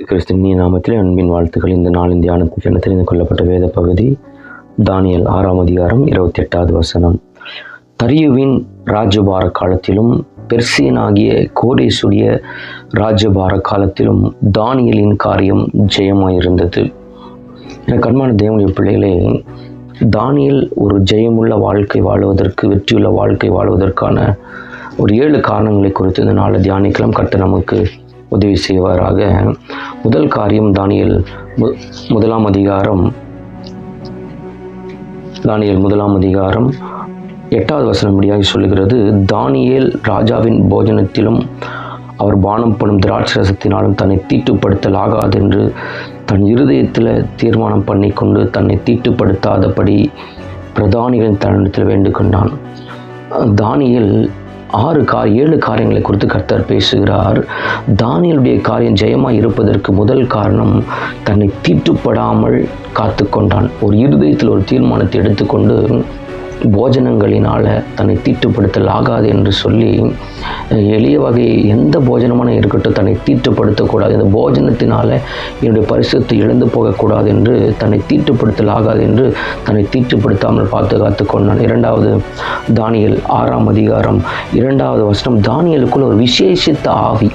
கிறிஸ்துவின் நாமத்திலே அன்பின் வாழ்த்துக்கள். இந்த நாளின் தியானத்துக்கு என தெரிந்து கொள்ளப்பட்ட வேத பகுதி தானியேல் 6ஆம் அதிகாரம் 28வது வசனம். தரியுவின் ராஜபார காலத்திலும் பெர்சியனாகிய கோரேசுடைய ராஜபார காலத்திலும் தானியேலின் காரியம் ஜெயமாயிருந்தது. என கண்மான தேவனுடைய பிள்ளைகளே, தானியேல் ஒரு ஜெயமுள்ள வாழ்க்கை வாழ்வதற்கு, வெற்றியுள்ள வாழ்க்கை வாழ்வதற்கான ஒரு 7 காரணங்களை குறித்து இந்த நாளை தியானிக்கலாம். கர்த்தர் நமக்கு உதவி செய்வாராக. முதல் காரியம், தானியேல் 1ஆம் அதிகாரம் 8வது வசனம் இப்படியாக சொல்லுகிறது. தானியேல் ராஜாவின் போஜனத்திலும் அவர் பானம் பண்ணும் திராட்சரசத்தினாலும் தன்னை தீட்டுப்படுத்தல் ஆகாதென்று தன் இருதயத்தில் தீர்மானம் பண்ணி கொண்டு தன்னை தீட்டுப்படுத்தாதபடி பிரதானிகளின் தருணத்தில் வேண்டிக் கொண்டான். தானியேல் 7 காரியங்களை குறித்து கர்த்தர் பேசுகிறார். தானியேலுடைய காரியம் ஜெயமாய் இருப்பதற்கு முதல் காரணம், தன்னை தீட்டுப்படாமல் காத்து கொண்டான். ஒரு இருதயத்தில் ஒரு தீர்மானத்தை எடுத்துக்கொண்டு போஜனங்களினால் தன்னை தீட்டுப்படுத்தல் ஆகாது என்று சொல்லி, எளிய வகை எந்த போஜனமான இருக்கட்டும், தன்னை தீட்டுப்படுத்தக்கூடாது, இந்த போஜனத்தினால் என்னுடைய பரிசுத்தை இழந்து போகக்கூடாது என்று தன்னை தீட்டுப்படுத்தல் ஆகாது என்று தன்னை தீட்டுப்படுத்தாமல் பாதுகாத்து கொண்டான். 2வது, தானியேல் 6ஆம் அதிகாரம் 2வது வசனம். தானியேலுக்குள்ள ஒரு விசேஷித்த ஆவி,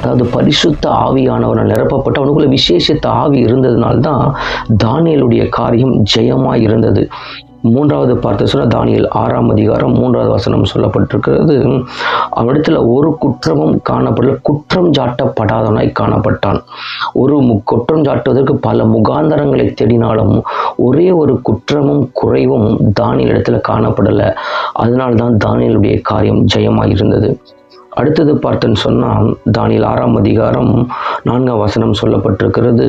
அதாவது பரிசுத்த ஆவியானவனால் நிரப்பப்பட்ட அவனுக்குள்ள விசேஷித்த ஆவி இருந்ததுனால்தான் தானியேலுடைய காரியம் ஜெயமாய் இருந்தது. 3வது பார்த்து சொன்ன தானியேல் 6ஆம் அதிகாரம் 3வது வசனம் சொல்லப்பட்டிருக்கிறது. அவனிடத்தில் ஒரு குற்றமும் காணப்படல, குற்றம் சாட்டப்படாதவனாய் காணப்பட்டான். ஒரு குற்றம் சாட்டுவதற்கு பல முகாந்தரங்களை தேடினாலும் ஒரே ஒரு குற்றமும் குறைவும் தானியேல் இடத்துல காணப்படலை. அதனால்தான் தானியேலுடைய காரியம் ஜெயமாய் இருந்தது. அடுத்தது பார்த்தேன்னு சொன்னால், தானியேல் 6ஆம் அதிகாரம் 4ஆம் வசனம் சொல்லப்பட்டிருக்கிறது.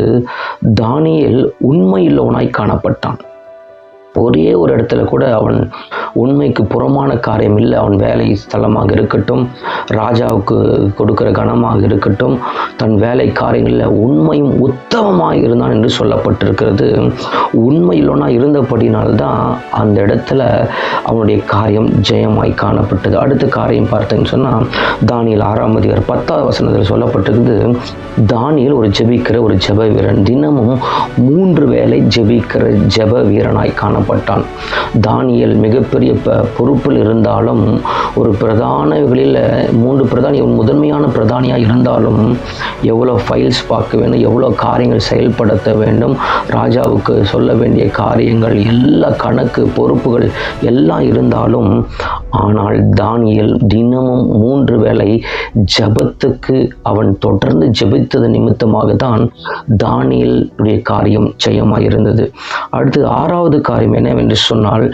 தானியேல் உண்மையுள்ளவனாய் காணப்பட்டான். ஒரே ஒரு இடத்துல கூட அவன் உண்மைக்கு புறமான காரியம் இல்லை. அவன் வேலை ஸ்தலமாக இருக்கட்டும், ராஜாவுக்கு கொடுக்கிற கனமாக இருக்கட்டும், தன் வேலை காரியங்களில் உண்மையும் உத்தமமாக இருந்தான் என்று சொல்லப்பட்டிருக்கிறது. உண்மையிலோனா இருந்தபடினால்தான் அந்த இடத்துல அவனுடைய காரியம் ஜெயமாய் காணப்பட்டது. அடுத்த காரியம் பார்த்தேன்னு சொன்னால், தானியேல் 6ஆம் அதிகாரம் 10வது வசனத்தில் சொல்லப்பட்டிருக்குது. தானியேல் ஒரு ஜெபிக்கிற ஒரு ஜெப வீரன், தினமும் 3 வேளை ஜெபிக்கிற ஜெப வீரனாய் காணப்பட்டான். தானியேல் மிகப்பெரிய பொறுப்பில் இருந்தாலும், ஒரு பிரதானிகளில் 3 பிரதானி முதன்மையான பிரதானியாக இருந்தாலும், எவ்வளோ ஃபைல்ஸ் பார்க்க வேண்டும், எவ்வளோ காரியங்கள் செயல்படுத்த வேண்டும், ராஜாவுக்கு சொல்ல வேண்டிய காரியங்கள், எல்லா கணக்கு பொறுப்புகள் எல்லாம் இருந்தாலும், ஆனால் தானியேல் தினமும் 3 வேளை ஜெபத்துக்கு அவன் தொடர்ந்து ஜெபித்தது நிமித்தமாக தான் தானியேலுடைய காரியம் ஜெயமாக இருந்தது. அடுத்து 6வது காரியம் என்னவென்று சொன்னால்,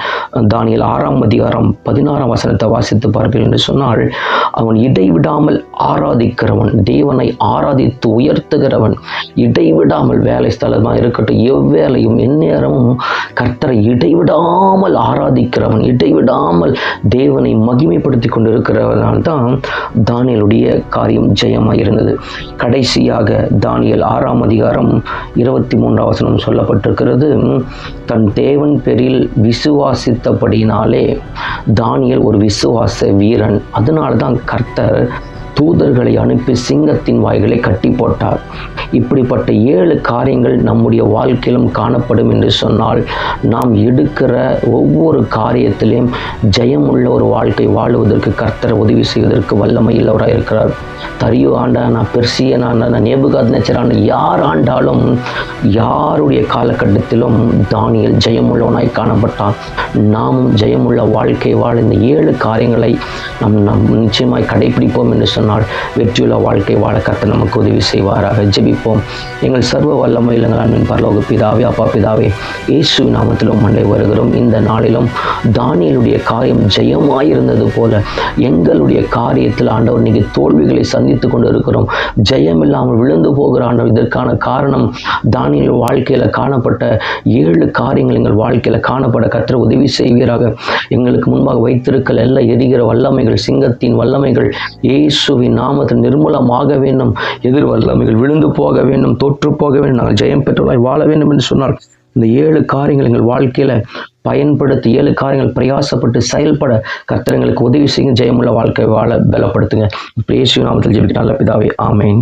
தானியேல் 6ஆம் அதிகாரம் 16ஆம் வசனத்தை வாசித்து பார்ப்பீர்கள் என்று சொன்னால், அவன் இடைவிடாமல் ஆராதிக்கிறவன், தேவனை ஆராதித்து உயர்த்துகிறவன், இடைவிடாமல் வேலை ஸ்தலமாக இருக்கட்டும், எவ்வேளையும் எந்நேரமும் கர்த்தரை இடைவிடாமல் ஆராதிக்கிறவன், இடைவிடாமல் தேவனை மகிமைப்படுத்தி கொண்டிருக்கிறவனால் தான் தானியேலுடைய காரியம் ஜெயமாக இருந்தது. கடைசியாக தானியேல் 6ஆம் அதிகாரம் 23ஆம் வசனம் சொல்லப்பட்டிருக்கிறது. தன் தேவன் பேரில் விசுவாசித்தபடினாலே தானியேல் ஒரு விசுவாச வீரன். அதனால தான் கர்த்தர் தூதர்களை அனுப்பி சிங்கத்தின் வாய்களை கட்டி போட்டார். இப்படிப்பட்ட 7 காரியங்கள் நம்முடைய வாழ்க்கையிலும் காணப்படும் என்று சொன்னால், நாம் எடுக்கிற ஒவ்வொரு காரியத்திலையும் ஜெயமுள்ள ஒரு வாழ்க்கை வாழுவதற்கு கர்த்தர் உதவி செய்வதற்கு வல்லமை உள்ளவராக இருக்கிறார். தரியு ஆண்டான, பெர்சியனான, நேபுகாத்நேச்சரான, யார் ஆண்டாலும் யாருடைய காலகட்டத்திலும் தானியேல் ஜெயமுள்ளவனாய் காணப்பட்டான். நாமும் ஜெயமுள்ள வாழ்க்கை வாழ இந்த 7 காரியங்களை நாம் நிச்சயமாய் கடைபிடிப்போம் என்று சொன்னால் வெற்றியுள்ள வாழ்க்கை வாழ கர்த்தர் நமக்கு உதவி செய்வாராக. ஜெபிப்போம். எங்கள் சர்வ வல்லமையில் எங்கள் அன்பின் பரலோக பிதாவே, அப்பா பிதாவே, இயேசுவின் நாமத்திலும் மண்டை வருகிறோம். இந்த நாளிலும் தானியேலுடைய காரியம் ஜெயமாயிருந்தது போல எங்களுடைய காரியத்தில் ஆண்டவர் நீங்கள் தோல்விகளை சந்தித்து கொண்டு இருக்கிறோம், ஜெயம் இல்லாமல் விழுந்து போகிற ஆண்டவர். இதற்கான காரணம் தானியேல் வாழ்க்கையில் காணப்பட்ட 7 காரியங்கள் எங்கள் வாழ்க்கையில் காணப்பட கர்த்தர் உதவி செய்வீராக. எங்களுக்கு முன்பாக வைத்திருக்கிற எல்லா எரிகிற வல்லமைகள், சிங்கத்தின் வல்லமைகள் இயேசுவின் நாமத்தில் நிர்மூலமாக வேண்டும். எதிர் வல்லமைகள் விழுந்து போக வேண்டும், தோற்று போக வேண்டும். நாங்கள் ஜெயம் பெற்றவர்களாய் வாழ வேண்டும் என்று சொன்னால், இந்த 7 காரியங்கள் எங்கள் வாழ்க்கையில் பயன்படுத்தி 7 காரியங்கள் பிரயாசப்பட்டு செயல்பட கர்த்தர் எங்களுக்கு உதவி செய்யுங்க. ஜெயமுள்ள வாழ்க்கை வாழ பலப்படுத்துங்க. இயேசுவின் நாமத்தில் ஜெபிக்கிறேன் நல்ல பிதாவே, ஆமென்.